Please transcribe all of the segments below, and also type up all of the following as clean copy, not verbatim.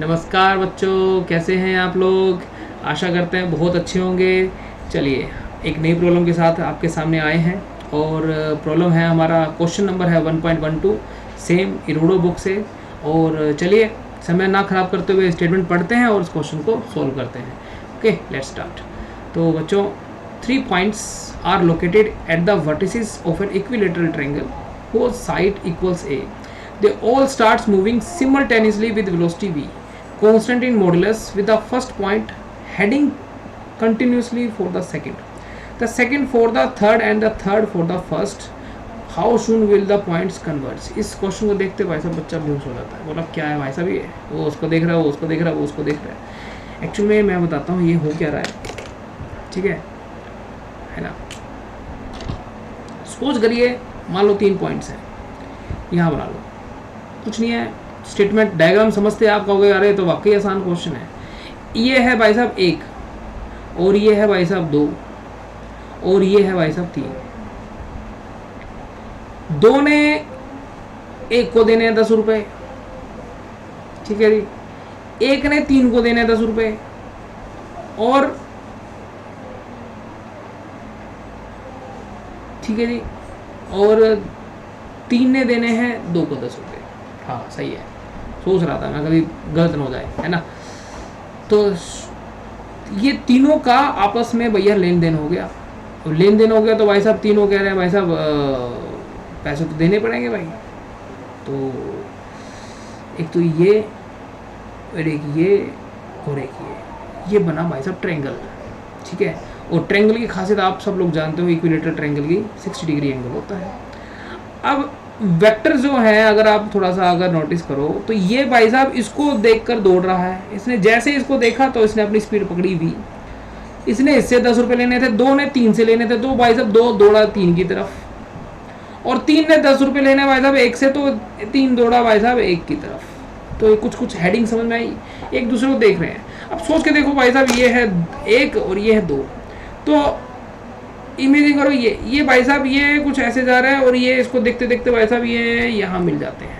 नमस्कार बच्चों, कैसे हैं आप लोग। आशा करते हैं बहुत अच्छे होंगे। चलिए, एक नई प्रॉब्लम के साथ आपके सामने आए हैं और प्रॉब्लम है हमारा क्वेश्चन नंबर है 1.12 सेम इरोडो बुक से। और चलिए, समय ना ख़राब करते हुए स्टेटमेंट पढ़ते हैं और उस क्वेश्चन को सोल्व करते हैं। Okay, let's start. तो बच्चों, 3 points are located at the vertices of an equilateral triangle whose side equals A. They all starts moving simultaneously with velocity v, constant in modulus, with the first point heading continuously for the second for the third and the third for the first. How soon will the points converge? इस question को देखते भाई साहब बच्चा बेहोश हो जाता है। बोला क्या है भाई साहब, ये वो उसको देख रहा है, वो उसको देख रहा है, वो उसको देख रहा है। एक्चुअली में मैं बताता हूँ ये हो क्या रहा है, ठीक है ना। सपोज करिए, मान लो 3 पॉइंट्स हैं, यहाँ बना लो, कुछ नहीं है। स्टेटमेंट डायग्राम समझते आप कहोगे अरे तो वाकई आसान क्वेश्चन है। ये है भाई साहब 1, और ये है भाई साहब 2, और ये है भाई साहब 3। 2 ने 1 को देने हैं 10 रुपये, ठीक है जी। 1 ने 3 को देने हैं 10 रुपये, और ठीक है जी, और 3 ने देने हैं 2 को 10 रुपये। हाँ सही है, सोच रहा था मैं कभी गलत ना हो जाए, है ना। तो ये तीनों का आपस में भैया लेन देन हो गया, और लेन देन हो गया तो भाई साहब तीनों कह रहे हैं भाई साहब पैसे तो देने पड़ेंगे भाई। तो एक तो ये और एक ये और एक ये बना भाई साहब ट्रायंगल, ठीक है। और ट्रायंगल की खासियत आप सब लोग जानते हो, इक्विलेटरल ट्रायंगल की 60 डिग्री एंगल होता है। अब वेक्टर जो है, अगर आप थोड़ा सा अगर नोटिस करो तो ये भाई साहब इसको देखकर दौड़ रहा है। इसने जैसे इसको देखा तो इसने अपनी स्पीड पकड़ी हुई। इसने इससे 10 रुपये लेने थे, 2 ने 3 से लेने थे, तो भाई साहब 2 दौड़ा 3 की तरफ, और 3 ने 10 रुपये लेने भाई साहब 1 से, तो 3 दौड़ा भाई साहब 1 की तरफ। तो कुछ हेडिंग समझ में आई, एक दूसरे को देख रहे हैं। अब सोच के देखो भाई साहब, ये है 1 और ये है 2, तो इमेजिन करो ये भाई साहब ये कुछ ऐसे जा रहा है, और ये इसको देखते देखते भाई साहब ये यहाँ मिल जाते हैं।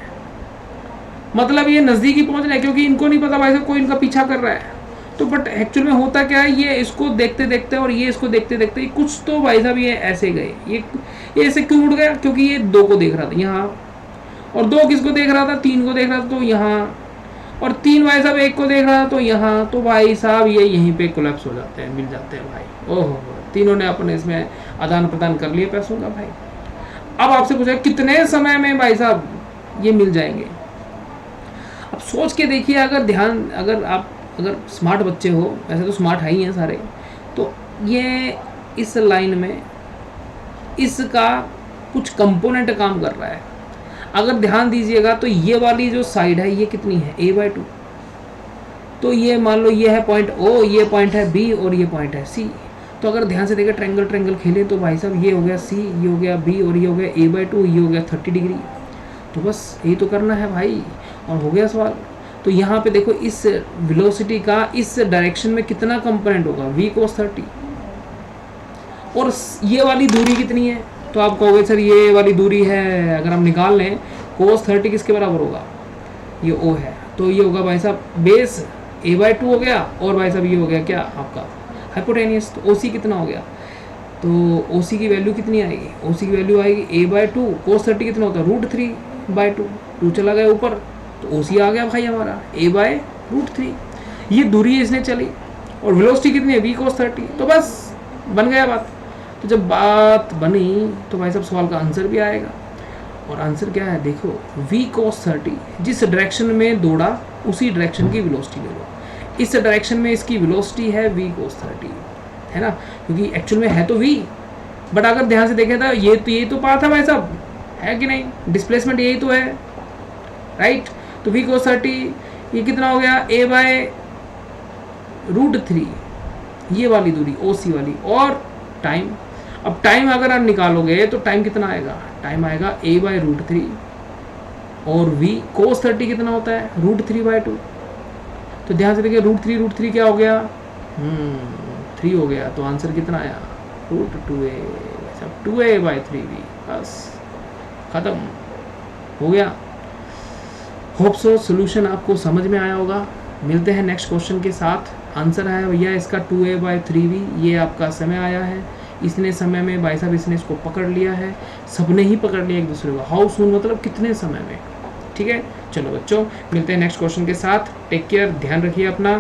मतलब ये नज़दीकी पहुँच रहे हैं, क्योंकि इनको नहीं पता भाई साहब कोई इनका पीछा कर रहा है। तो बट एक्चुअल में होता क्या है, ये इसको देखते देखते और ये इसको देखते देखते कुछ तो भाई साहब ये ऐसे गए। ये ऐसे क्यों उड़ गया, क्योंकि ये 2 को देख रहा था यहाँ, और 2 किसको देख रहा था, 3 को देख रहा था तो यहाँ, और 3 भाई साहब 1 को देख रहा था तो यहाँ। तो भाई साहब ये यहीं पे कोलैप्स हो जाते हैं, मिल जाते हैं भाई। ओहो, तीनों ने अपने इसमें आदान प्रदान कर लिए पैसों का भाई। अब आपसे पूछा कितने समय में भाई साहब ये मिल जाएंगे। अब सोच के देखिए, अगर स्मार्ट बच्चे हो, वैसे तो स्मार्ट है ही हैं सारे, तो ये इस लाइन में इसका कुछ कंपोनेंट काम कर रहा है। अगर ध्यान दीजिएगा तो ये वाली जो साइड है ये कितनी है, a/2। तो ये मान लो ये है पॉइंट O, ये पॉइंट है B और ये पॉइंट है C। तो अगर ध्यान से देखें, ट्रायंगल खेलें तो भाई साहब ये हो गया C, ये हो गया B और ये हो गया a/2, ये हो गया 30 डिग्री। तो बस यही तो करना है भाई, और हो गया सवाल। तो यहाँ पे देखो, इस वेलोसिटी का इस डायरेक्शन में कितना कंपोनेंट होगा, v cos 30। और ये वाली दूरी कितनी है, तो आप कहोगे सर ये वाली दूरी है, अगर हम निकाल लें cos 30 किसके बराबर होगा, ये O है। तो ये होगा भाई साहब बेस a/2 हो गया, और भाई साहब ये हो गया क्या आपका हाइपोटेनियस। तो OC कितना हो गया, तो OC की वैल्यू कितनी आएगी, OC की वैल्यू आएगी a/2, cos 30 कितना होता है √3/2, 2 चला गया ऊपर, तो OC आ गया भाई हमारा a/√3। ये दूरी इसने चली, और वेलोसिटी कितनी है, v cos 30। तो बस बन गया बात। तो जब बात बनी तो भाई साहब सवाल का आंसर भी आएगा, और आंसर क्या है देखो, v cos 30 जिस डायरेक्शन में दौड़ा उसी डायरेक्शन की वेलोसिटी ले लो। इस डायरेक्शन में इसकी वेलोसिटी है v cos 30, है ना, क्योंकि एक्चुअल में है तो v, बट अगर ध्यान से देखें तो ये तो पाथ है भाई साहब, है कि नहीं, डिस्प्लेसमेंट यही तो है, राइट। तो v cos 30 ये कितना हो गया, a/√3, ये वाली दूरी OC वाली, और टाइम। अब टाइम अगर आप निकालोगे तो टाइम कितना आएगा, टाइम आएगा a/√3, और v cos 30 कितना होता है, √3/2। तो ध्यान से देखिए, √3 क्या हो गया, 3 हो गया। तो आंसर कितना आया, √2a, 2a/3v। बस ख़त्म हो गया। होप सो सोल्यूशन आपको समझ में आया होगा। मिलते हैं नेक्स्ट क्वेश्चन के साथ। आंसर आया भैया इसका 2a/3b, ये आपका समय आया है। इसने समय में भाई साहब इसने इसको पकड़ लिया है, सबने ही पकड़ लिया एक दूसरे को। हाउ सून मतलब कितने समय में। ठीक है, चलो बच्चों मिलते हैं नेक्स्ट क्वेश्चन के साथ। टेक केयर, ध्यान रखिए अपना।